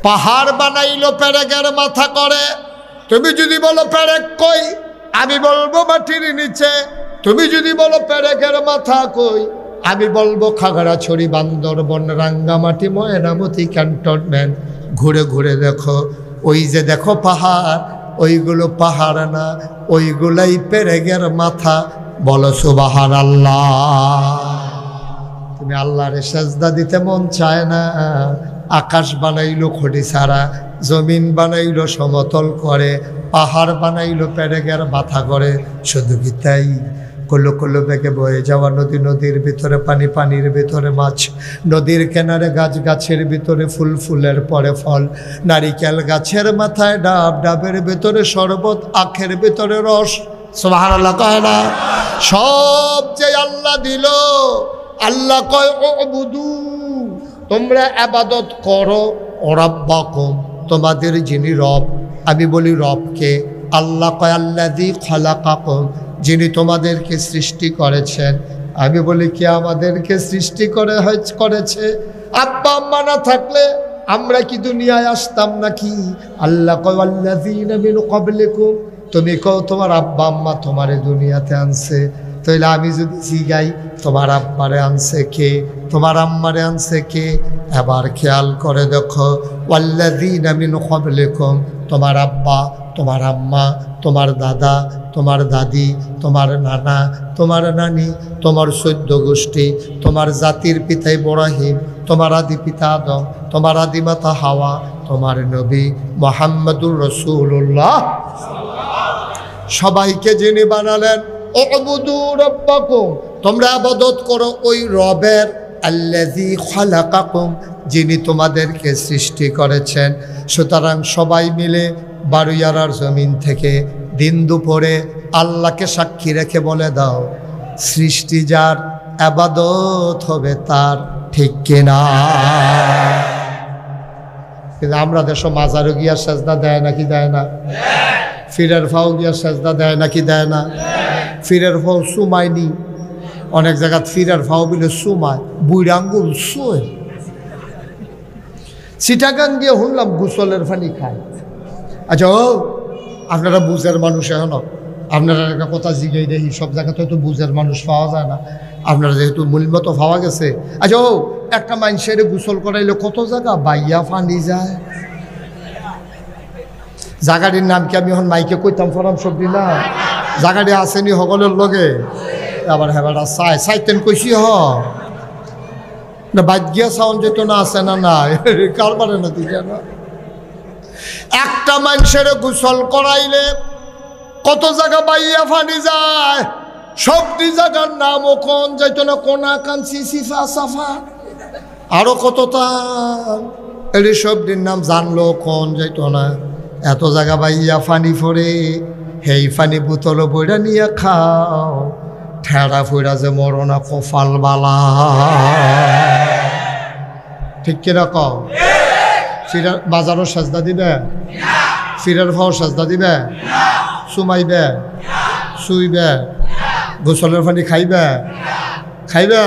পাহাড় বানাইলো পেরেকের মাথা করে। তুমি যদি বলো পেরেক কই, আমি বলবো মাটির নিচে। তুমি যদি বলো পেরেকের মাথা কই, আমি বলবো খাগড়াছড়ি, বান্দরবন, রাঙ্গামাটি, ময়নামতি ক্যান্টনমেন্ট। ঘুরে ঘুরে দেখো, ওই যে দেখো পাহাড়, ওইগুলো পাহাড় না, ওইগুলাই পেরেকের মাথা। বলো সুবহানাল্লাহ। তুমি আল্লাহরে সেজদা দিতে মন চায় না? আকাশ বানাইলো খড়ি ছাড়া, জমিন বানাইলো সমতল করে, পাহাড় বানাইলো পেরেকের মাথা করে। শুধু কি তাই? কলো কলো বেগে বয়ে যাওয়া নদী, নদীর ভিতরে পানি, পানির ভিতরে মাছ, নদীর কিনারে গাছ, গাছের ভিতরে ফুল, ফুলের পরে ফল, নারিকেল গাছের মাথায় ডাব, ডাবের ভিতরে শরবত, আখের ভিতরে রস। সুবহানাল্লাহ কয় না? সব যে আল্লাহ দিল। আল্লাহ কয় উবুদু, তোমরা ইবাদত করো, রাব্বাকুম, তোমাদের যিনি রব। আমি বলি রবকে? আল্লাহ কয় আল্লাযী খালাকাকুম, যিনি তোমাদেরকে সৃষ্টি করেছেন। আমি বলি কে আমাদেরকে সৃষ্টি করেছে? আব্বা আম্মা না থাকলে আমরা কি দুনিয়ায় আসতাম নাকি? আল্লাহ কয় আল্লাযীনা মিন ক্বাবলিকুম, তুমি কও তোমার আব্বা আম্মা তোমারে দুনিয়াতে আনছে। তাইলে আমি যদি জিগাই তোমার আব্বারে আনছে কে, তোমার আম্মারে আনছে কে? এবার খেয়াল করে দেখো, ওয়াল্লাযীনা মিন ক্বাবলিকুম, তোমার আব্বা, তোমার আম্মা, তোমার দাদা, তোমার দাদি, তোমার নানা, তোমার নানি, তোমার 14 গোষ্ঠী, তোমার জাতির পিতা ইব্রাহিম, তোমার আদি পিতা আদম, তোমার আদি মাতা হাওয়া, তোমার নবী মুহাম্মদুর রাসূলুল্লাহ, সবাইকে যিনি বানালেন, উবুদু রাব্বাকুম, তোমরা ইবাদত করো ওই রবের, আল্লাযী খালাকাকুম, যিনি তোমাদেরকে সৃষ্টি করেছেন। সুতরাং সবাই মিলে বারুইয়ারার জমিন থেকে দিন দুপুরে আল্লাহকে সাক্ষী রেখে বলে দাও, সৃষ্টি যার, ইবাদত হবে তার। ঠিক কিনা? কিন্তু আমরা দেশ মাজারও গিয়া সেজদা দেয় নাকি দেয় না? ফিরের ফাও গিয়া সেজদা দেয় নাকি দেয় না? ফিরের ফাও সুমাইনি, অনেক জায়গায় ফিরের ফাও বলে সুমায়, বুড়ি আঙ্গুল শুয়ে। চিটাগাং গিয়ে শুনলাম গোসলের পানি খায়। আচ্ছা ও আপনারা বুঝের মানুষ, এখন আপনারা একটা কথা জিগাই দেখি, সব জায়গাতে তো বুঝের মানুষ পাওয়া যায় না, আপনারা যেহেতু মূল্যত পাওয়া গেছে। আচ্ছা ও একটা মানুষের গোসল করাইলে কত জায়গা বাইয়া পানি যায়? জায়গাটির নাম কি আমি এখন মাইকে কইতাম ফরাম সবজি না? জায়গাটি আসেনি সকলের লগে? আবার হেবাটা চাইতেন কইসি হ না, বাদ গিয়া সাউন্ড যেত না, আছে না? না কারবারে না দিকে না। একটা মানুষের গোসল করাইলে কত জায়গা বাইয়া ফানি যায়? সবটি জায়গার নাম ও কোন যাইত না, কোনা কাঞ্চি, সিফা, সাফা, আরো কত টান, এই সবটির নাম জানলো কোন যাইত না। এত জায়গা বাইয়া ফানি ফরে, সেই ফানি বোতল বইরা নিয়ে খাও, ঠেড়া ফইরা যে মরনা কপাল বালা। ঠিক কিনা কও? ফিরার বাজারও সাজদা দিবে? ফিরার ভাও সাজদা দিবে? সুমাইবে? শুইবে? গোসলের পানি খাইবে? খাইবে?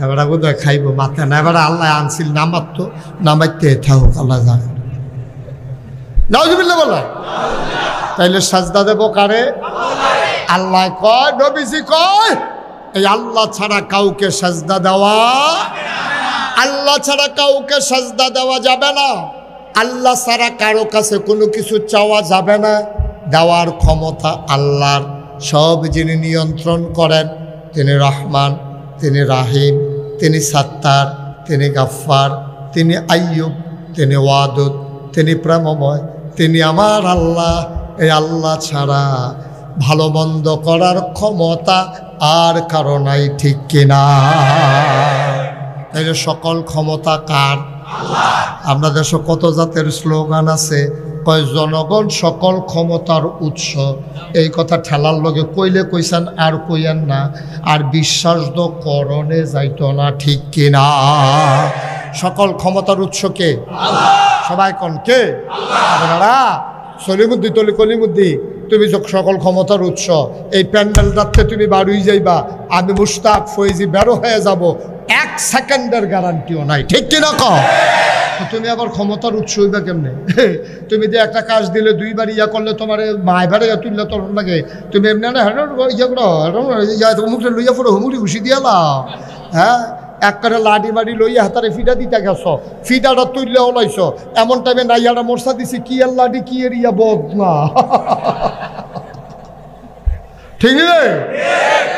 এবার বোধ হয় খাইব, মাথা না। এবার আল্লাহ আনছিল নামাতো, নামাইতে থাকুক, আল্লাহ জানে। নাউজুবিল্লাহ বলা। তাইলে সাজদা দেব কারে? আল্লাহ কয়, নবীজি কয়, এই আল্লাহ ছাড়া কাউকে সাজদা দেওয়া, আল্লাহ ছাড়া কাউকে সাজদা দেওয়া যাবে না। আল্লাহ ছাড়া কারো কাছে কোনো কিছু চাওয়া যাবে না। দেওয়ার ক্ষমতা আল্লাহর। সব যিনি নিয়ন্ত্রণ করেন, তিনি রহমান, তিনি রাহিম, তিনি সাত্তার, তিনি গাফফার, তিনি আইয়ুব, তিনি ওয়াদুদ, তিনি প্রেমময়, তিনি আমার আল্লাহ। এই আল্লাহ ছাড়া ভালো মন্দ করার ক্ষমতা আর কারো নাই। ঠিক কিনা? তাইলে সকল ক্ষমতা কার? আমরা দেশে কত জাতের স্লোগান আছে, কয় জনগণ সকল ক্ষমতার উৎস। এই কথা ঠেলার লগে কইলে কইছেন আর কইয়েন না, আর বিশ্বাস তো করণে যাইতো না। ঠিক কিনা? সকল ক্ষমতার উৎস কে? সবাই কন কে? সলিমুদ্দি, তলি কলিমুদ্দি, তুমি সকল ক্ষমতার উৎস। এই প্যান্ডেলটাতে তুমি বাড়ুই যাইবা, আমি মুশতাক ফৈজি বেরো হয়ে যাব, 1 সেকেন্ডের গ্যারান্টিও নাই। ঠিক কিনা কও? তুমি আবার ক্ষমতার উৎস হইবা কেমনে? তুমি যে একটা কাজ দিলে দুইবার ইয়া করলে তোমার মায় ভাড়ে তুললে তোর লাগে, তুমি এমনি না ইয়া করো অমুকটা লইয়া পড়ো হুমুরি ঘুষি দিয়া লাও। হ্যাঁ, এক করে লাডি মাডি লইয়া হাতারে ফিটা দিতে গেছ, ফিটাটা তুললে ওলাইছ, এমন টাইমে নাইয়াটা মশা দিছি কি আর লাডি কি এর ইয়া বদনা। ঠিক রে,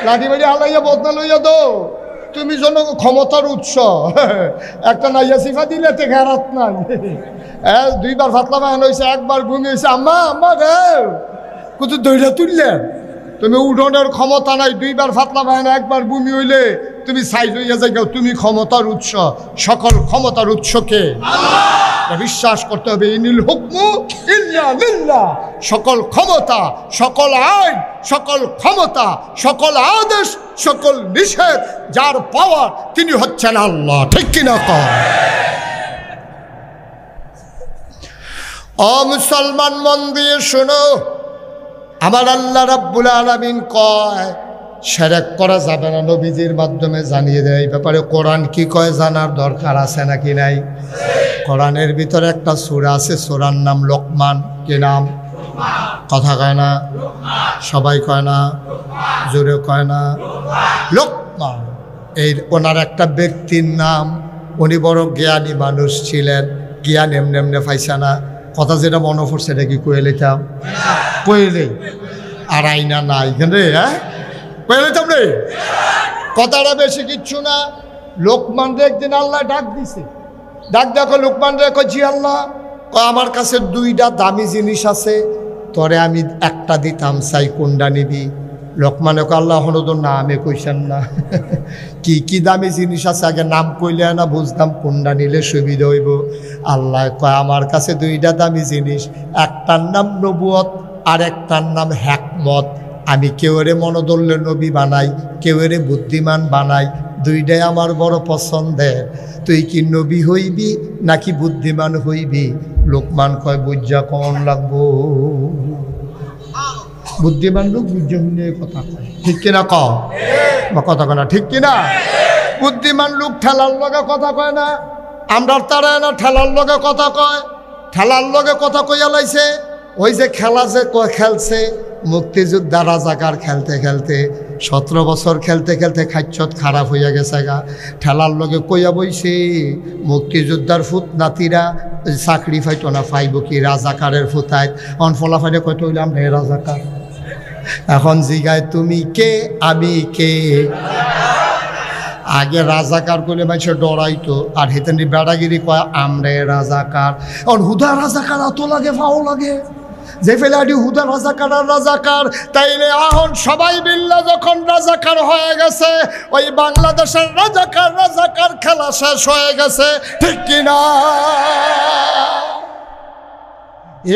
লাডি মাডি হালাইয়া বদনা লইয়া দো, তুমি যেন ক্ষমতার উৎস। একটা নাইয়া সিফা দিলে তে ঘেরাত নাই। দুইবার ফাতলা বাহান হয়েছে, একবার ঘুমিয়েছে আম্মা আম্মা রে কত দইটা তুললেন। তুমি উঠোনের ক্ষমতা নাই, দুইবার ফাতলা বাহান একবার ভূমি হইলে তুমি সাইজ হইয়া যাই। তুমি ক্ষমতার উৎস, সকল ক্ষমতার উৎসকে বিশ্বাস করতে হবে। ইনিল হুকমু ইল্লা লিল্লাহ, সকল ক্ষমতা, সকল আইন, সকল ক্ষমতা, সকল আদেশ, সকল নিষেধ যার পাওয়ার তিনি হচ্ছেন আল্লাহ। ঠিক কিনা কর? ও মুসলমান মন দিয়ে শোনো, আমার আল্লাহ রাব্বুল আলামিন কয় শিরক করা যাবে না, নবীজির মাধ্যমে জানিয়ে দেয়। এই ব্যাপারে কোরআন কি কয় জানার দরকার আছে নাকি নাই? কোরআনের ভিতরে একটা সূরা আছে, সূরার নাম লোকমান। কি নাম? কথা কয় না, সবাই কয় না, জোরে কয় না, লোকমান। এই ওনার একটা ব্যক্তির নাম, উনি বড় জ্ঞানী মানুষ ছিলেন। জ্ঞান এমনি এমনি পাইছে না, কথা যেটা মনে পড়ছে এটা কি কয়ে লিতাম? কইলে আর আইনা নাই রে, হ্যাঁ কয়ে লিতাম রে, কথাটা বেশি কিচ্ছু না। লোকমান রে একদিন আল্লাহ ডাক দিছে, ডাক দেখো লোকমান রে কয় জি আল্লাহ, আমার কাছে দুইটা দামি জিনিস আছে, তরে আমি একটা দিতাম, চাই কোনটা নিবি? লোকমানে কয় আল্লাহ হলো তো নামে কইছেন না, কি কি দামি জিনিস আছে আগে নাম কইলে না বুঝতাম কোনটা নিলে সুবিধা হইব। আল্লাহ কয় আমার কাছে দুইটা দামি জিনিস, একটার নাম নবুয়ত আর একটার নাম হিকমত। আমি কেউরে মনোদল্য নবী বানাই, কেউরে বুদ্ধিমান বানাই, দুইটাই আমার বড় পছন্দের। তুই কি নবী হইবি নাকি বুদ্ধিমান হইবি? লোকমান কয় বুঝা কন লাগবো, বুদ্ধিমান লোক বুঝে নিয়ে কথা কয়। ঠিক কিনা কও? কথা কয় না, ঠিক কিনা? বুদ্ধিমান লোক ঠেলার লগে কথা কয় না, আমরা তারা না ঠেলার লগে কথা কয়। ঠেলার লগে কথা কইয়া লাইছে, ওই যে খেলা যে খেলছে মুক্তিযোদ্ধা রাজাকার খেলতে খেলতে 17 বছর খেলতে খেলতে খাচ্ছত খারাপ হইয়া গেছে গা। ঠেলার লগে কইয়া বইছে মুক্তিযোদ্ধার ফুত নাতিরা চাকরি পাইতো না, পাইব কি রাজাকারের ফুতায়। অনফলা ফাইলে কয়তো হইলাম রে রাজাকার। এখন জিগায় তুমি কে আমি কে? আগে রাজাকার করলে মানুষের ডরাইতো, আর হেতেন বেড়াগিরি কয় আমরে রাজাকার। এখন হুদা রাজাকার এত লাগে, ফাও লাগে যে ফেলাডি হুদা রাজাকার আর রাজাকার। তাইলে এখন সবাই মিল্লা যখন রাজাকার হয়ে গেছে, ওই বাংলাদেশের রাজাকার রাজাকার খেলা শেষ হয়ে গেছে। ঠিক কিনা?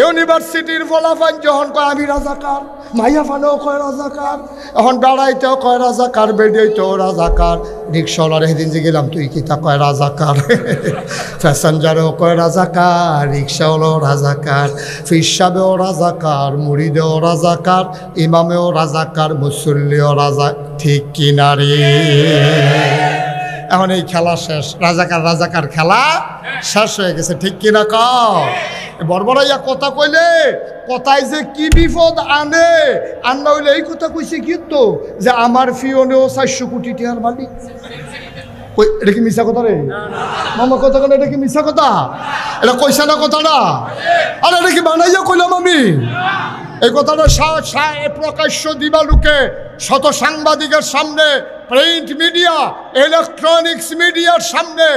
ইউনিভার্সিটির ফলাফল যখন কয় আমি রাজাকার, মাইয়া ফানেও কয় রাজাকার, এখন বেড়াইতেও কয় রাজাকার, বেড়াইতেও রাজাকার। রিক্সাওয়ালার সেদিন যে গেলাম তুই কি তা কয় রাজাকার, প্যাসেঞ্জারও কয় রাজাকার, রিক্সাওয়ালাও রাজাকার, ফিরসাবেও রাজাকার, মুড়িদেও রাজাকার, ইমামেও রাজাকার, মুসল্লিও রাজা। ঠিক কিনা রে? এখন এই খেলা শেষ, রাজাকার রাজাকার খেলা শেষ হয়ে গেছে। ঠিক কিনা কও? বড়বড়াইয়া কথা কইলে কথায় যে কি বিপদ আনে, আর না হইলে এই কথা কইছে কিন্তু যে আমার ফিওনেও 400 কোটি টাকার মালিক। এটা কি মিশা কথা রে মামা? কথা কেন? এটা কি মিশা কথা? এটা কইছে না কথাটা? আর এটা কি বানাইয়া কইলাম আমি? এই কথাটা প্রকাশ্য দিবালুকে শত সাংবাদিকের সামনে, প্রিন্ট মিডিয়া, ইলেকট্রনিক্স মিডিয়ার সামনে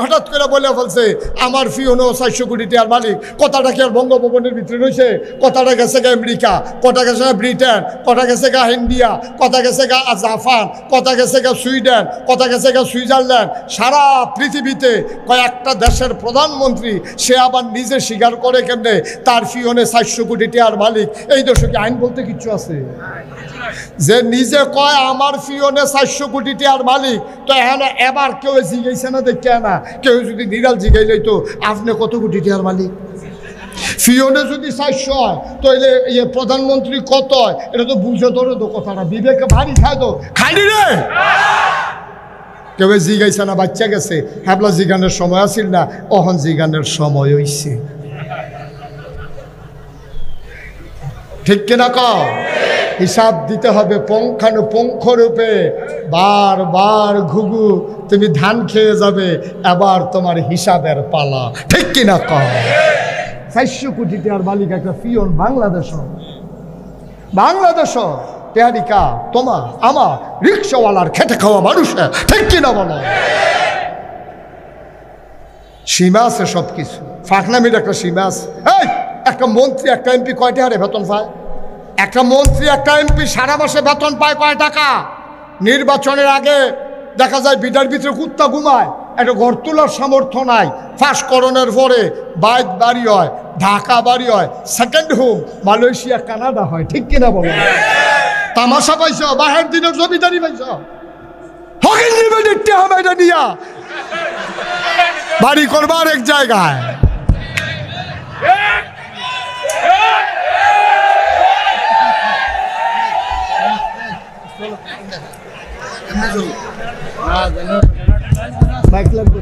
হঠাৎ করে বলে ফেলছে আমার ফিওনো 400 কোটি টাকার মালিক। কথাটা কি আর বঙ্গভবনের ভিতরে রয়েছে? কথাটা গেছে গা আমেরিকা, কথা গেছে গা ব্রিটেন, কথা গেছে গা ইন্ডিয়া, কথা গেছে গা জাপান, কথা গেছে গা সুইডেন, কথা গেছে গা সুইজারল্যান্ড। সারা পৃথিবীতে কয়েকটা দেশের প্রধানমন্ত্রী সে আবার নিজে স্বীকার করে কেমনে তার ফিওনে 400 কোটি টাকার মালিক। এই দেশে কি আইন বলতে কিচ্ছু আছে? যে নিজে কয় আমার ফিওনে 400 কোটি টাকার মালিক, তো এখানে এবার কেউ জিগাইছে না? দেখে না কেউ যদি নিরাল জিগাই লইতো আপনি কত কোটি টাকার মালিক? ফিওনে যদি 400 হয় তো এই প্রধানমন্ত্রী কত হয়? এটা তো বুঝে ধরে তো কথাটা, বিবেকে ভারী খায় তো খাইনি রে। কেউ জিগাইছে না বাচ্চা গেছে, হ্যাবলা জিগানের সময় আসিল না, অহন জিগানের সময় হইছে। ঠিক কিনা কও? হিসাব দিতে হবে পুঙ্খানুপুঙ্খ রূপে। বারবার ঘুঘু তুমি ধান খেয়ে যাবে, এবার তোমার হিসাবের পালা। ঠিক কিনা কও? 400 কোটি টাকার মালিক একটা পিয়ন বাংলাদেশ তেহারিকা তোমার আমার রিক্সাওয়ালার খেটে খাওয়া মানুষ। ঠিক কিনা বলো? সীমা আছে সব কিছু, ফাঁকনামির একটা সীমা আছে। এই একটা মন্ত্রী একটা এমপি কয়টা হারে বেতন পায়? একটা মন্ত্রী একটা এমপি সারা মাসে বেতন পায় কয় টাকা? নির্বাচনের আগে দেখা যায় বিটার ভিতরে কুত্তা ঘুমায়, একটা ঘর তোলার সামর্থ্য নাই। ফাঁসকরণের পরে বাইক বাড়ি হয়, ঢাকা বাড়ি হয়, সেকেন্ড হোম মালয়েশিয়া কানাডা হয়। ঠিক কিনা বলো? তামাশা পাইছ? বাহের দিনের জমিদারি পাইছ? হকিং নিবে দেখতে হবে এটা নিয়া বাড়ি করবার এক জায়গায়। বাইক লাগবে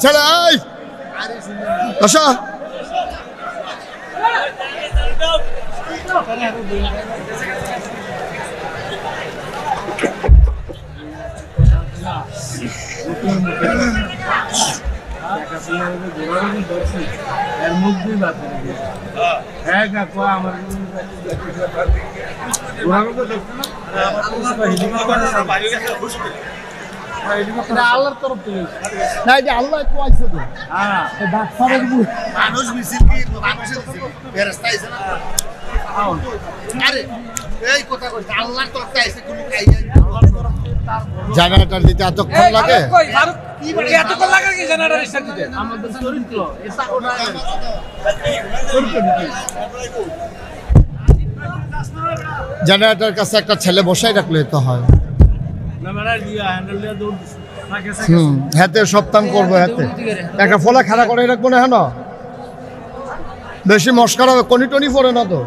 ছেলে আচ্ছা আল্লাহর তরফ থেকে না, এটা আল্লাহ কোয়াইছে তো। হ্যাঁ ডাক্তারের মানুষ মিছিল কি মানুষের ফেরেশতা আইছে না? আরে এই কথা কইছে আল্লাহর তরফ থেকে আইছে, কোন কাইয়া আল্লাহর তরফ থেকে তার জেনারেটর দিতে এতক্ষণ লাগে? কি বলে এতক্ষণ লাগে কি জেনারেটর স্টার্ট দিতে? আমাদের চরিত্র এটা ওটা জেনারেটর কাছে একটা ছেলে বসাই রাখলে তো হয়। হাতে সপ্তাহ করবো, হাতে একটা ফলা খাড়া করে রাখবো না। হ্যাঁ বেশি মস্কার হবে, কনি টনি পড়ে না তো।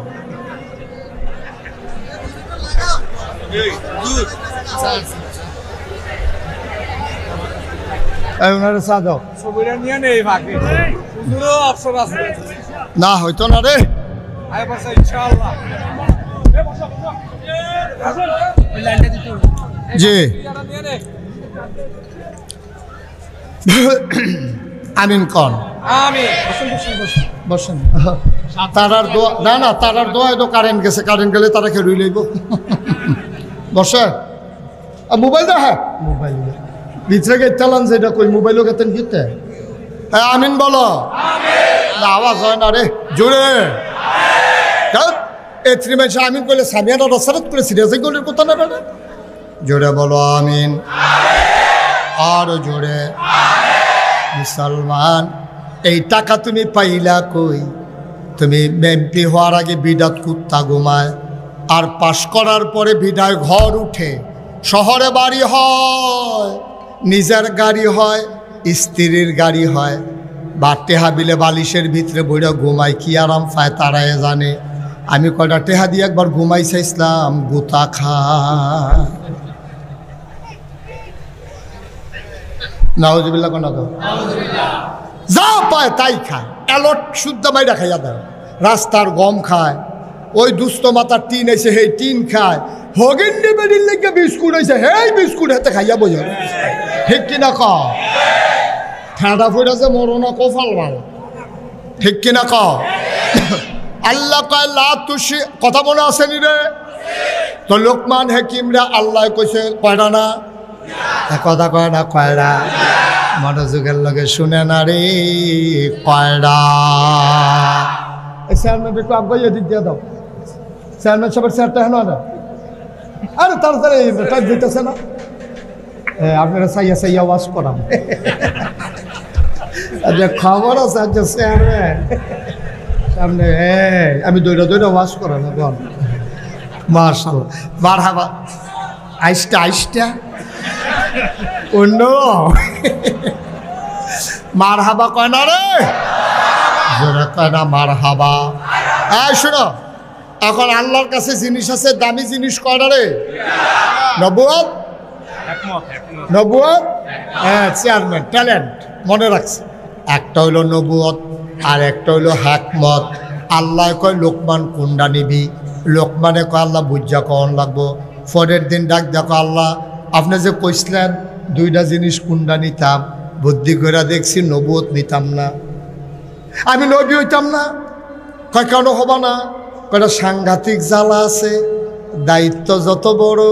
না হয়তো না রে, জি আমিন কন বসেন। তারার দোয়া না না, তারার দোয়ায় তো কারেন্ট গেছে, কারেন্ট গেলে তারা খেয়ে লইব। বসে মোবাইল দা, হ্যাঁ মোবাইল ভিতরে গেতালাম যেটা কই মোবাইলও গেতেন গিতে। হ্যাঁ আমিন বলো। আওয়াজ হয় না রে জোরে। এত্রি মাসে আমিন করলে সামিয়ানা রসারত করে সিরিয়াসে গোলের কথা না বেটা, জোরে বলো আমিন। আর জোরে। মুসলমান এই টাকা তুমি পাইলা কই? তুমি এমপি হওয়ার আগে বিডাত কুত্তা ঘুমায়, আর পাশ করার পরে বিদায় ঘর উঠে, শহরে বাড়ি হয়, নিজের গাড়ি হয়, স্ত্রীর গাড়ি হয়, বা টেহা বিলে বালিশের ভিতরে বইরা ঘুমায়, কি আরাম পায় তারাই জানে। আমি কয়টা টেহা দিয়ে একবার ঘুমাই চাইছিলাম, গুতা খা নাউজুবিল্লাহ কোন যা পায় তাই খায়, এলট শুদ্ধ মাইরা খাইয়া দেয়, রাস্তার গম খায়, ওই দুস্থ মাতার টিন এসে সেই টিন খায়, হগিন্ডি বেডির লেগে বিস্কুট হয়েছে সেই বিস্কুট হাতে খাইয়া বোঝে। ঠিক কিনা ক? ঠান্ডা ফুটেছে মরনা কফাল ভাল। ঠিক কিনা ক? আল্লাহ কয় লা তুশি, কথা মনে আসেনি রে? তো লোকমান হাকিমরা আল্লাহ কইছে কয়টা না? কথা কয় না, কয়টা? মনোযোগের লগে শুনে না রে, কয়টা? চেয়ারম্যান একটু আগে দিক দিয়ে দাও, চেয়ারম্যান সবার চেয়ারটা হেন না। আরে তাড়াতাড়ি টাইপ দিতেছে না, আপনারা চাইয়া চাইয়া ওয়াশ করাম। আচ্ছা খবর আছে, আচ্ছা চেয়ারম্যান আমি দৈরা দৈরা ওয়াজ করা না বল মাশাআল্লাহ মারহাবা আইসটা আইসটা অন্য মারহাবা কয় না রে জোরে কয় না মারহাবা এই শোনো এখন আল্লাহর কাছে জিনিস আছে দামি জিনিস কয় না রে নবুয়ত নবুয়ত হ্যাঁ চেয়ারম্যান ট্যালেন্ট মনে রাখছে একটা হইল নবুয়ত আর একটা হইল হিকমত আল্লাহ কয় লোকমান কোনটা নিবি লোকমানে কয় আল্লাহ বুঝা কন লাগবো পরের দিন ডাক দেখো আল্লাহ আপনি যে কইছিলেন দুইটা জিনিস কোনটা নিতাম বুদ্ধি করে দেখছি নবুয়ত নিতাম না আমি নবী হইতাম না কয় কেন হবা না কয়টা সাংঘাতিক জ্বালা আছে দায়িত্ব যত বড়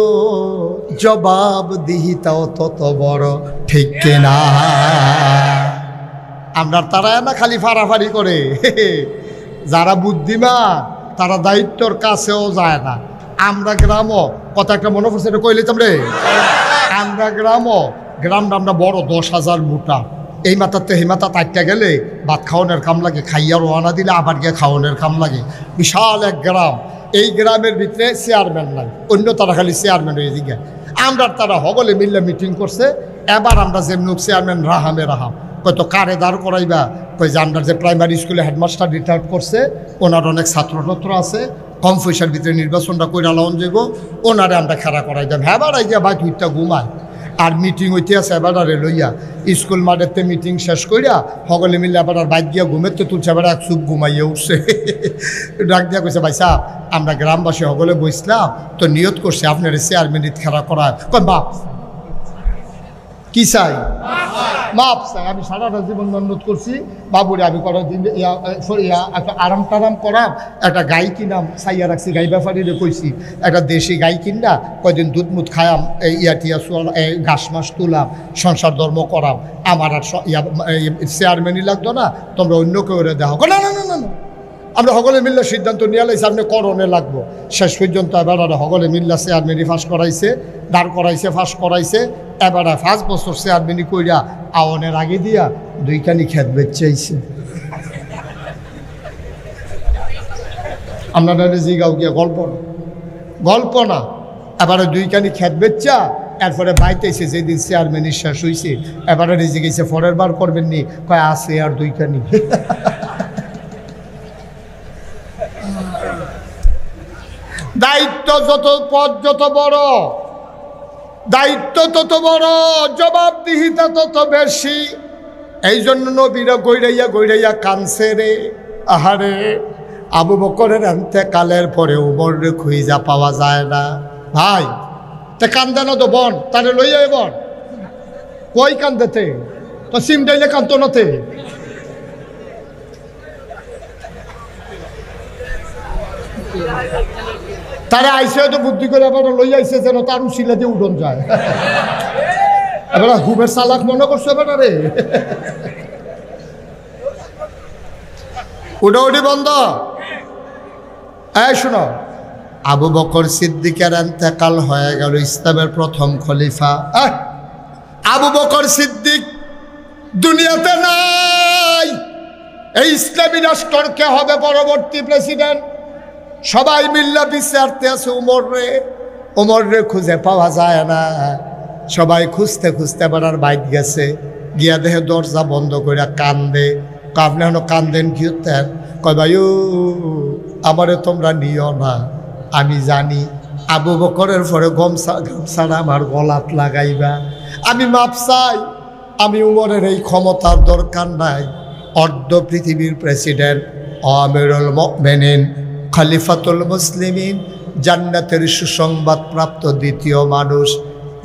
জবাব দিহিতাও তত বড় ঠিক কিনা আমরা তারা না খালি ফাড়াফাড়ি করে যারা বুদ্ধিমান তারা দায়িত্বর কাছেও যায় না আমরা গ্রামও কত একটা মনে পড়ছে এটা কইলে তোমরে আমরা গ্রামটা আমরা বড় 10,000 মোটা এই মাথাতে এই মাথা তাইটা গেলে ভাত খাওয়ানোর কাম লাগে খাইয়া রোয়ানা দিলে আবার গিয়ে খাওয়ানোর কাম লাগে বিশাল এক গ্রাম এই গ্রামের ভিতরে চেয়ারম্যান নাই অন্য তারা খালি চেয়ারম্যান হয়ে দিকে আমরা তারা হগলে মিললে মিটিং করছে এবার আমরা যেমন চেয়ারম্যান রাহামে রাহাম কত কারে দাঁড় করাইবা কই যে আমরা যে প্রাইমারি স্কুলে হেডমাস্টার রিটায়ার্ড করছে ওনার অনেক ছাত্রছাত্র আছে কম পয়সার ভিতরে নির্বাচনটা কইরা লাউন যাব ওনারে আমরা খেলা করাই যাব হ্যাঁ বাড়াই গিয়া ভাই তুইটা ঘুমায় আর মিটিং হইতে আছে এবারে লইয়া স্কুল মাঠেতে মিটিং শেষ করিয়া সকলে মিলে আবার বাইক গিয়া ঘুমেতে তুলছে এবার এক চুপ ঘুমাইয়ে উঠছে ডাক দিয়া কইছে ভাই সাহেব আমরা গ্রামবাসী সকলে বসলাম তো নিয়ত করছে আপনার চেয়ারম্যান খেলা করায় কয় বাপ কি চাই মাপ চাই আমি সারাটা জীবন অনুরোধ করছি বাবুরে আমি করার দিন একটা আরাম টারাম করাম একটা গাই কিনাম চাইয়া রাখছি গাই ব্যাপারীরে কইছি একটা দেশি গাই কিনা কয়দিন দুধ মুধ খায়াম টিয়া ঘাস মাস তুলাম সংসার ধর্ম করাম আমার আর চেয়ারম্যানই লাগতো না তোমরা অন্য কেউ দেখো না না না না না আমরা সকলে মিললে সিদ্ধান্ত নিয়ে লাইছি আপনি করণে লাগবো শেষ পর্যন্ত এবার সকলে মিল্লা চেয়ারম্যানই ফাঁস করাইছে দাঁড় করাইছে ফাঁস করাইছে এবার 5 বছর চেয়ারম্যানই কইরা আওয়ানের আগে দিয়া দুইখানি খেত বেচাইছে আমরা জিগাও গিয়া গল্প না এবারে দুইখানি খেত বেচা এরপরে বাইতেছে যেদিন চেয়ারম্যানই শেষ হয়েছে এবারে রেজে গেছে পরের বার করবেন নি কয় আছে আর দুইখানি দায়িত্ব যত পদ যত বড় দায়িত্ব তত বড় জবাবদিহিতা তত বেশি এই জন্য নবীরা গৈরাইয়া কানছে রে আহারে আবু বকরের ইন্তেকালের পরে উমরে খুঁজা পাওয়া যায় না ভাই তে কান্দে না তো বন তারে লইয়া বন কই কান্দেতে তো সিম ডাইলে কান্দতো নতে তারা আইসে তো বুদ্ধি করে আবার লই আইসে যেন তার উচিলা দিয়ে উঠন যায় এবার হুবের চালাক মনে করছো এবার রে উডাউডি বন্ধ এই শোনো আবু বকর সিদ্দিকের ইন্তেকাল হয়ে গেল ইসলামের প্রথম খলিফা আবু বকর সিদ্দিক দুনিয়াতে নাই এই ইসলামী রাষ্ট্রকে হবে পরবর্তী প্রেসিডেন্ট সবাই মিল্লা বিচারতে আছে উমর রে খুঁজে পাওয়া যায় না সবাই খুঁজতে খুঁজতে বেড়ার বাইক গেছে গিয়া দেহে দরজা বন্ধ করে কান্দে আপনি এখন কান্দেন কি হতেন কয় ভাই আমারে তোমরা নিও না আমি জানি আবু বকরের পরে গামছাড়া আমার গলাত লাগাইবা আমি মাপ চাই আমি উমরের এই ক্ষমতার দরকার নাই অর্ধ পৃথিবীর প্রেসিডেন্ট আমিরুল মুমিনিন খলিফাতুল মুসলিমিন জান্নাতের সুসংবাদ প্রাপ্ত দ্বিতীয় মানুষ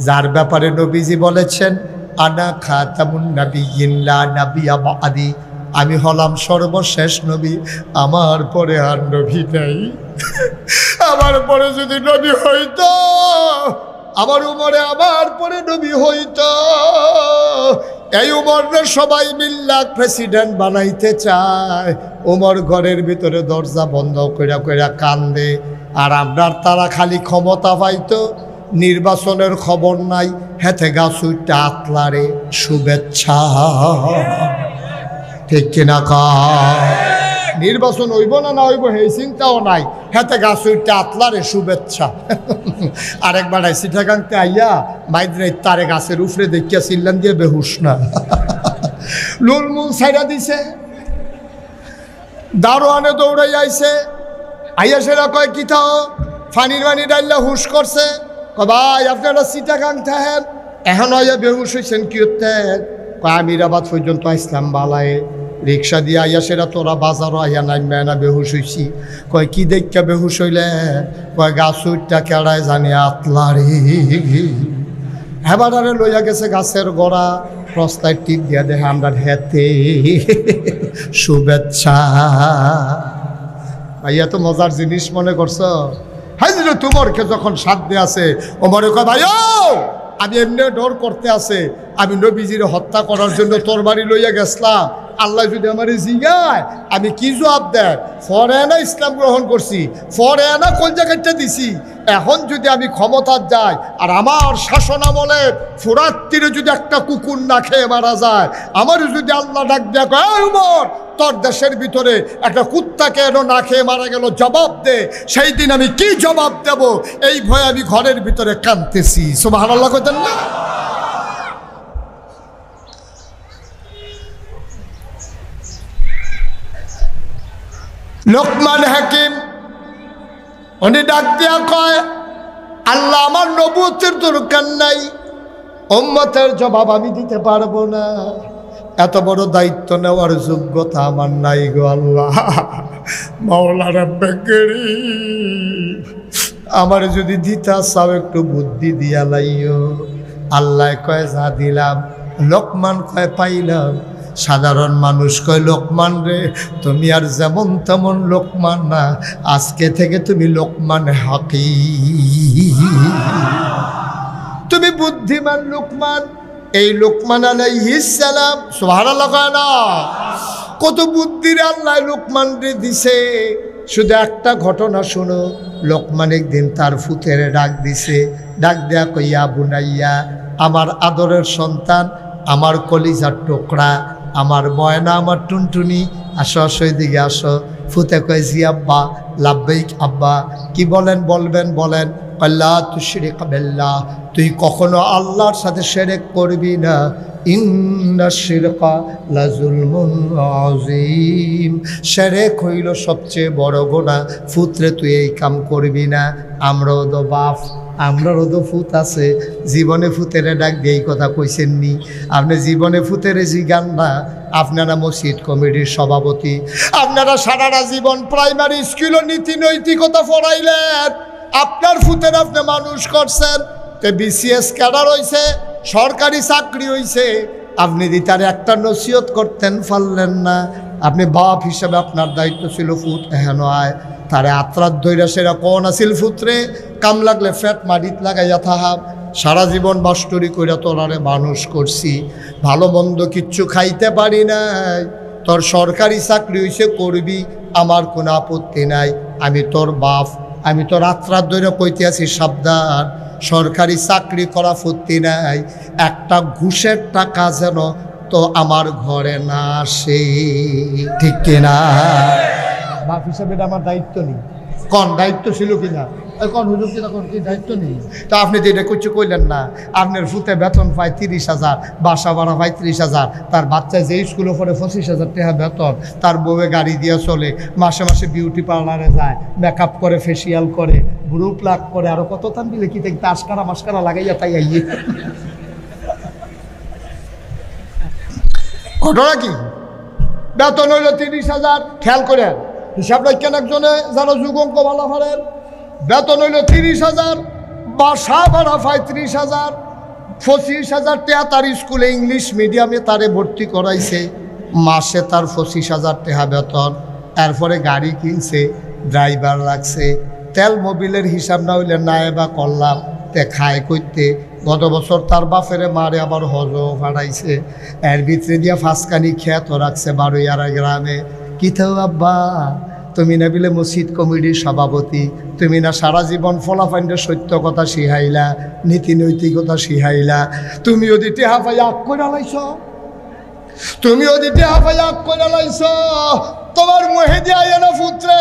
যার ব্যাপারে নবীজি বলেছেন আনা খাতামুন নাবিয়্যিন লা নাবিয়্যা বা'দি আমি হলাম সর্বশেষ নবী আমার পরে আর নবী নাই আমার পরে যদি নবী হইতো আমার উমরে আমার পরে নবী হইতো এই উমররে সবাই মিল্লা প্রেসিডেন্ট বানাইতে চায় উমর ঘরের ভিতরে দরজা বন্ধ কইরা কইরা কান্দে আর আপনার তারা খালি ক্ষমতা পাইতো নির্বাচনের খবর নাই হেতে গাছুইটা আতলারে শুভেচ্ছা ঠিক কিনা নির্বাচন হইব না না হইব সেই চিন্তাও নাই, হাতে গাছ উঠতে আতলারে শুভেচ্ছা। আরেকবার সিটাগাংতে আইয়া মাইদ্রে তারে গাছের উপরে দেখিয়া চিল্লান দিয়ে বেহুশ না, লুলমুল ছাইরা দিছে। দারোয়ানে দৌড়াই আইছে, আইয়া সেরা কয় কি থাও ফানির বানি ডাইল্লা হুশ করছে, ভাই আপনারা সিটাগাং থাকেন, এখন আইয়া বেহুশ হয়েছেন কি হতে? কয় আমিরাবাদ পর্যন্ত ইসলাম বালায় রিক্সা দিয়ে আইয়া সেরা তোরা বাজারও আইয়া নামবে না বেহুশ হইছি। কয় কি দেখা বেহুশ হইলে? কয় গাছ উঠটা কেড়ায় জানি আতলারে। হেবারে লইয়া গেছে গাছের গোড়া, প্রস্তায় টিপ দিয়া দেখে আমরা হেতে শুভেচ্ছা। ভাইয়া তো মজার জিনিস মনে করছো। হাইরে তোমারকে যখন সাধ্যে আছে ওমরে কয় ভাই আমি এমনি ডর করতে আছে, আমি নবীজির হত্যা করার জন্য তোর বাড়ি লইয়া গেছলাম, আল্লাহ যদি আমার জিগায় আমি কি জবাব দেয়? ফরেনা ইসলাম গ্রহণ করছি, ফরেনা কোন জায়গাটা দিছি, এখন যদি আমি ক্ষমতার যাই আর আমার শাসন আমলে ফুরাত তীরে যদি একটা কুকুর না খেয়ে মারা যায়, আমার যদি আল্লাহ ডাক দেয়া কয় উমর তোর দেশের ভিতরে একটা কুত্তাকে এনো না খেয়ে মারা গেল, জবাব দে, সেই দিন আমি কি জবাব দেব? এই ভয়ে আমি ঘরের ভিতরে কাঁদতেছি। সুবহানাল্লাহ কইতেন না? লোকমান হাকিম উনি ডাক দিয়া কয় আল্লাহ আমার নবুয়তের দরকার নাই, উম্মতের জবাব আমি দিতে পারবো না, এত বড় দায়িত্ব নেওয়ার যোগ্যতা আমার নাই গো আল্লাহ। মাওলা রাব্বে কারীম আমার যদি দিতা চাও একটু বুদ্ধি দিয়া লাইও। আল্লাহ কয় যা দিলাম। লোকমান কয় পাইলাম। সাধারণ মানুষ কয় লোকমান রে তুমি আর যেমন তেমন লোকমান না, আজকে থেকে তুমি লোকমান হাকিম, তুমি বুদ্ধিমান লোকমান। এই লোকমান আলাইহিস সালাম সুবহানাল্লাহ কয় না, কত বুদ্ধির আল্লাহ লোকমান রে দিছে। শুধু একটা ঘটনা শোনো, লোকমান একদিন তার ফুতের ডাক দিছে, ডাক দেয়া কইয়া বুনাইয়া আমার আদরের সন্তান, আমার কলিজার টুকরা, আমার ময়না, আমার টুনটুনি, আসো আসো এদিকে আসো। ফুতে কয় জি আব্বা। লাব্বাইক আব্বা। কি বলেন? বলবেন বলেন। আল্লাহ তুশরিক বিল্লাহ, তুই কখনো আল্লাহর সাথে শিরক করবি না। ইন্না শিরকা লাযুলমুন আযীম, শিরক হইল সবচেয়ে বড় গুনাহ। ফুতরে তুই এই কাম করবি না। আমরাও তো বাপ, আমরারও তো ফুত আছে, জীবনে ফুতেরে ডাক দিয়ে এই কথা কইছেননি? আপনি জীবনে ফুতেরে জিগান না। আপনারা মসজিদ কমিটির সভাপতি, আপনারা সারাটা জীবন প্রাইমারি স্কুলে নীতি নৈতিকতা পড়াইলেন, আপনার ফুতের আপনি মানুষ করছেন, তে বিসিএস ক্যাডার হইছে, সরকারি চাকরি হইছে, আপনি যদি তার একটা নসিহত করতেন পারলেন না। আপনি বাপ হিসাবে আপনার দায়িত্ব ছিল ফুত এহেন আয় তারে আত্রাত ধৈরা সেরা কোন আসিল ফুতরে, কাম লাগলে ফ্যাট মাটিত লাগাইয়া থাহাব। সারা জীবন বাস্টরি কইরা তোরারে মানুষ করছি, ভালো মন্দ কিচ্ছু খাইতে পারি নাই। তোর সরকারি চাকরি হইছে করবি, আমার কোনো আপত্তি নাই, আমি তোর বাপ, আমি তোর আত্রাত ধৈরা কইতে আছি সাবধান, সরকারি চাকরি করা ফুর্তি নাই, একটা ঘুষের টাকা যেন তো আমার ঘরে না আসে, ঠিক কিনা? বাপ হিসাবে আমার দায়িত্ব নেই, কোন দায়িত্ব ছিল কিনা? কোন হুজুর কিনা কোন কি দায়িত্ব নেই? তো আপনি যেটা কিছু কইলেন না, আপনার ফুতে বেতন পায় 30,000, বাসা ভাড়া পায় 30,000, তার বাচ্চা যে স্কুলে পড়ে 25,000 টাকা বেতন, তার বউয়ে গাড়ি দিয়ে চলে, মাসে মাসে বিউটি পার্লারে যায়, মেকআপ করে, ফেসিয়াল করে, ব্রু প্লাক করে, আরো কত তান দিলে কি দেখতে আশকারা মাস্কারা লাগাইয়া তাই আইয়ে। ঘটনা কি? বেতন হইল 30,000, খেয়াল করে হিসাব রাখেন একজনে যারা যুগঙ্ক ভালো পারেন, বেতন হইল 30,000, বাসা ভাড়া 35,000, 25,000 টাকা তার স্কুলে ইংলিশ মিডিয়ামে তারে ভর্তি করাইছে, মাসে তার 25,000 টাকা বেতন। এরপরে গাড়ি কিনছে, ড্রাইভার লাগছে, তেল মোবিলের হিসাব না হইলে নাইবা করলাম, তে খায় করতে গত বছর তার বাপেরে মারে আবার হজও ভাড়াইছে, এর ভিতরে দিয়া ফাঁসকানি খ্যাত রাখছে বারোয়ারা গ্রামে। কি থাও আব্বা, তুমি না বিলে মসজিদ কমিটির সভাপতি, তুমি না সারা জীবন ফলাফাইন্ডের সত্য কথা শিখাইলা, নীতি নৈতিকতা শিখাইলা, তুমি ওদি টেহা পাই আগ করে লাইছ, তুমি ওদি টেহা পাই আগ করে লাইছ, তোমার মেহেদি আয়ানা পুত্রে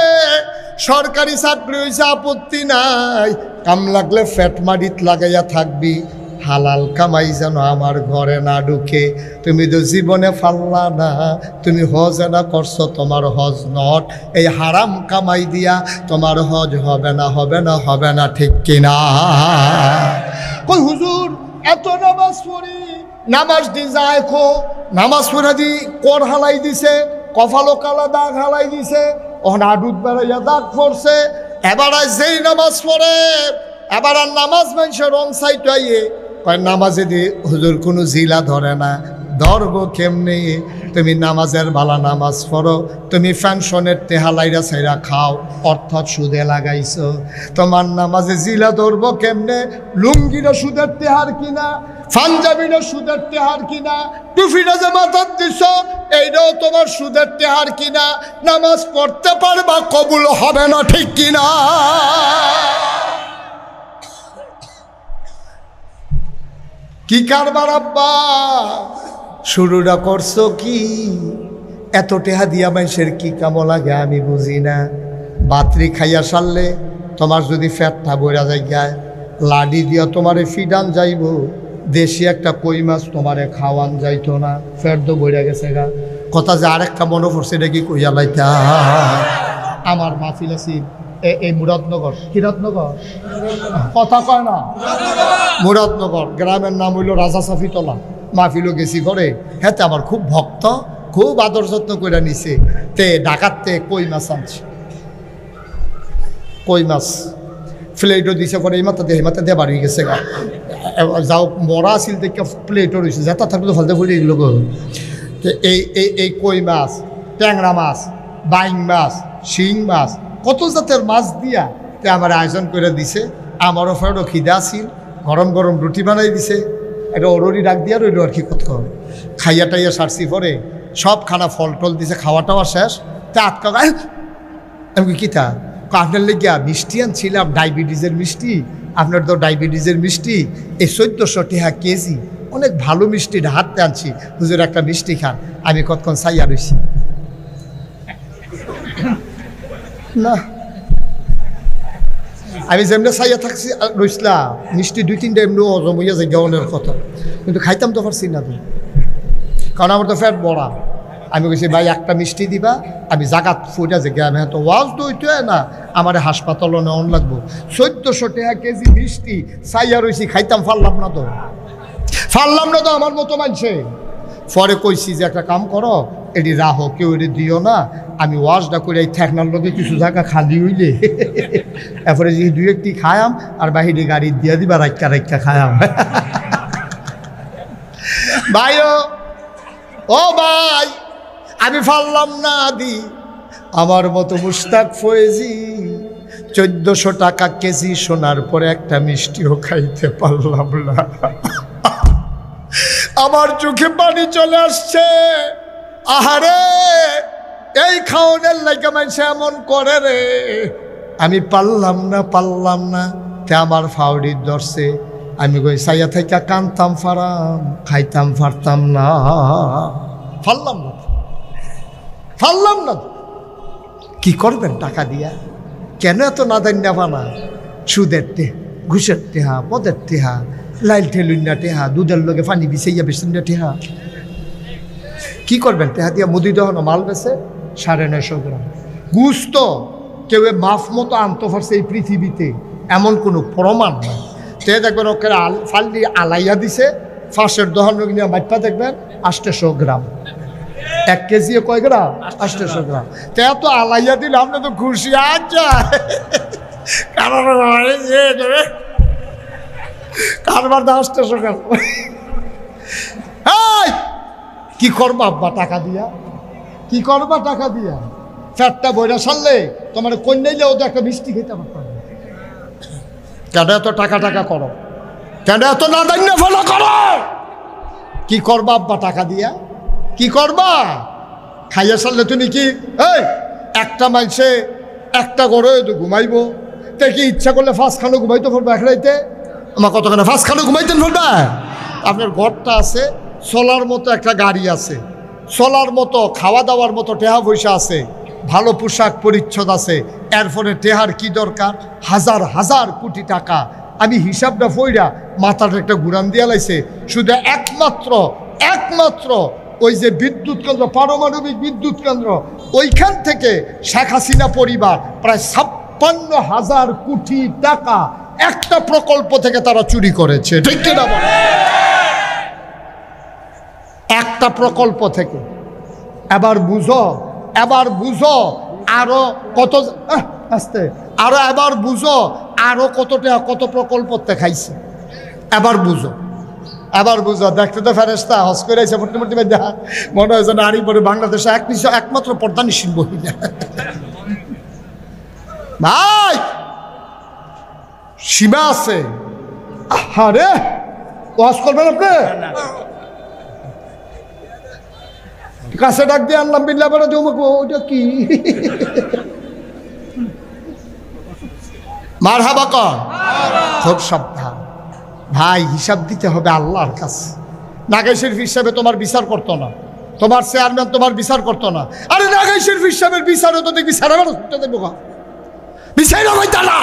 সরকারি চাকরি হয়েছে, আপত্তি নাই, কাম লাগলে ফ্যাট মারিত লাগাইয়া থাকবি, হালাল কামাই যেন আমার ঘরে না ঢুকে। তুমি তো জীবনে ফাল্লা না, তুমি হজ না করছো, তোমার হজ নট। এই হারাম কামাই দিয়া তোমার হজ হবে না, হবে না, হবে না, ঠিক কিনা? কই হুজুর এত নামাজ পড়ি, নামাজ দি যায় খো, নামাজ পড়া দি কর হালাই দিছে, কপালো কালা দাগ হালাই দিছে, ওখান আডুত বেড়াইয়া দাগ পড়ছে। এবার যেই নামাজ পড়ে এবার আর নামাজ মানুষের রং সাইড আইয়ে কয় নামাজে দি হুজুর কোনো জিলা ধরে না। ধরবো কেমনি? তুমি নামাজের বালা নামাজ পড়ো, তুমি ফ্যানশনের টেহা লাইরা সাইরা খাও, অর্থাৎ সুদে লাগাইছো। তোমার নামাজে জিলা ধরবো কেমনে? লুঙ্গিরও সুদের টেহার কিনা, পাঞ্জাবিরও সুদের টেহার কিনা, টুফিটা যে মাথার দিছ এইটাও তোমার সুদের টেহার কিনা। নামাজ পড়তে পারবা, কবুল হবে না, ঠিক কিনা? কি কারবার আব্বা শুরুটা করছো কি? এত টেহা দিয়া মানুষের কি কাম লাগে আমি বুঝি না। বাতরি খাইয়া সারলে তোমার যদি ফ্যাটটা বইরা যায়, লাডি দিয়া তোমারে ফিডান যাইব, দেশি একটা কই মাছ তোমারে খাওয়ান যাইতো না, ফ্যাট তো বইরা গেছে গা। কথা যে আরেকটা মনে পড়ছে, এটা কি কইয়া লাইতা? আমার মাহফিল আছি এই মুরাদনগর। কি রত্নগর? কথা কয় না, মুরাদনগর। গ্রামের নাম হইল রাজা সাফিতলা। মাহফিলও গেছি করে, হ্যাঁ আমার খুব ভক্ত, খুব আদর যত্ন করে নিছে। তে ডাকাতে কই মাছ আনছে, কই মাছ প্লেটও দিছে পরে, এই মাথা দিয়ে এই মাথা দিয়ে বাড়ি গেছে গা। যাও মরা আসিল দেখে প্লেটও রয়েছে, যেটা থাকলে তো ফালতে ফুলে এগুলো। তো এই কই মাছ, ট্যাংরা মাছ, বাইং মাছ, শিং মাছ, কত জাতের মাছ দিয়া তে আমার আয়োজন করে দিছে। আমারও ফেরো খিদা আসিল, গরম গরম রুটি বানাই দিছে, একটা অরুরি ডাক দিয়া রইল আর কি কত খাইয়া টাইয়া সারছি পরে সব খানা ফল টল দিছে, খাওয়া টাওয়া শেষ। তা আটকা গায়ে আমি কি তা আপনার লেগিয়া মিষ্টি আনছিলাম, ডায়াবেটিসের মিষ্টি। আপনার তো ডায়াবেটিসের মিষ্টি, এই 1400 টাকা কেজি, অনেক ভালো মিষ্টি হাতে আনছি, হুজুর একটা মিষ্টি খান। আমি কতক্ষণ চাইয়া রইছি না, আমি যেমনি চাইয়া থাকছি রইসলাম, মিষ্টি 2-3টা এমনি হজম হইয়া যায় গাওয়ানোর কথা, কিন্তু খাইতাম তো পারছি না তো, কারণ আমার তো ফ্যাট বড়া। আমি কইছি ভাই একটা মিষ্টি দিবা, আমি জাগাত ফুটা যে আমি তো ওয়াজ তো হইতে না, আমার হাসপাতালও নেওয়ান লাগবো। 1400 টাকা কেজি মিষ্টি চাইয়া রইছি, খাইতাম পারলাম না তো, আমার মতো মানছে। পরে কইছি যে একটা কাম করো, এটি রাহো, কেউ এটি দিও না, আমি ওয়াজটা করে এই ঠেকনার লোকে কিছু জায়গা খালি হইলে এরপরে যে 2-1টি খায়াম আর বাহিরে গাড়ি দিয়া দিবা, রাইকা খায়াম। ভাই ও ভাই, আমি পারলাম না দি, আমার মতো মুশতাক ফয়েজি 1400 টাকা কেজি শোনার পরে একটা মিষ্টিও খাইতে পারলাম না। আমার চোখে পানি চলে আসছে। আহারে, এই খাওয়ানোর লাগে মানুষ এমন করে রে। আমি পারলাম না, তে আমার ফাউডির ধরছে। আমি কই সাইয়া থেকে কানতাম ফারাম, খাইতাম পারতাম না, পারলাম না। কি করবেন টাকা দিয়া? কেন এত নাদান নেবানা? সুদের টেহা, ঘুষের টেহা, মদের টেহা, লাইল ঠেলুন্না টেহা, দুধের লগে পানি বিছাইয়া বেসুন্না টেহা। কি করবেন টেহা দিয়া? মুদি দহন মাল বেছে 950 গ্রাম গুস্ত কেউ মাফ মতো আনতে পারছে এই পৃথিবীতে, এমন কোনো প্রমাণ নাই। তে দেখবেন ওকে ফাল্লি আলাইয়া দিছে, ফাঁসের দহন নিয়ে মাইপা দেখবেন 800 গ্রাম। 1 কেজি কয় গ্রাম? 800 গ্রাম। তে এত আলাইয়া দিলে আপনি তো খুশি। আচ্ছা কারবার 800 গ্রাম। কি করবা আব্বা টাকা দিয়া? কি করবা টাকা দিয়া? ফ্যাটটা বইরা সারলে তোমার কন্যাইলে ওদের একটা মিষ্টি খেতে পারতাম। কেন এত টাকা করো? কেন এত নাদান্য ফলো করো? কি করবা আব্বা টাকা দিয়া? কি করবা? খাইয়া সারলে তুমি কি এই একটা মাইসে একটা গড়ে ঘুমাইবো, তে কি ইচ্ছা করলে 5 খানো ঘুমাইতে পারবো এক রাইতে? আমার কতখানে 5 খানো ঘুমাইতেন বলবা? আপনার ঘরটা আছে, চলার মতো একটা গাড়ি আছে, চলার মতো খাওয়া দাওয়ার মতো টেহা পয়সা আছে, ভালো পোশাক পরিচ্ছদ আছে, এরপরে টেহার কি দরকার, হাজার হাজার কোটি টাকা। আমি হিসাবটা ফইরা মাথাটা একটা ঘুরান দিয়া লাইছে। শুধু একমাত্র ওই যে বিদ্যুৎ কেন্দ্র, পারমাণবিক বিদ্যুৎ কেন্দ্র, ওইখান থেকে শেখ হাসিনা পরিবার প্রায় 56,000 কোটি টাকা একটা প্রকল্প থেকে তারা চুরি করেছে। ঠিক কিনা বল? একটা প্রকল্প থেকে। এবার বুঝো আরো কত, আস্তে, আরো এবার বুঝো আরো কত প্রকল্প খাইছে। এবার বুঝো দেখতে তো ফেরেস্তা হস করে আছে মোটামুটি মনে হয় যেন আরই পরে বাংলাদেশে একমাত্র পর্দানিসীন মহিলা। ভাই সীমা আছে। আরে ওয়াজ করবেন আপনি? কাছে ডাক দিয়ে আনলাম বিল্লা বেড়া দিয়ে ওটা কি মারহাবা কর। খুব সাবধান ভাই, হিসাব দিতে হবে আল্লাহর কাছে। নাগাই শরীফ হিসাবে তোমার বিচার করতো না, তোমার চেয়ারম্যান তোমার বিচার করতো না। আরে নাগাই শরীফ হিসাবের বিচারে তো দেখবি সারা বেড়া ছুটতে দেবো, বিচার হয় তা না।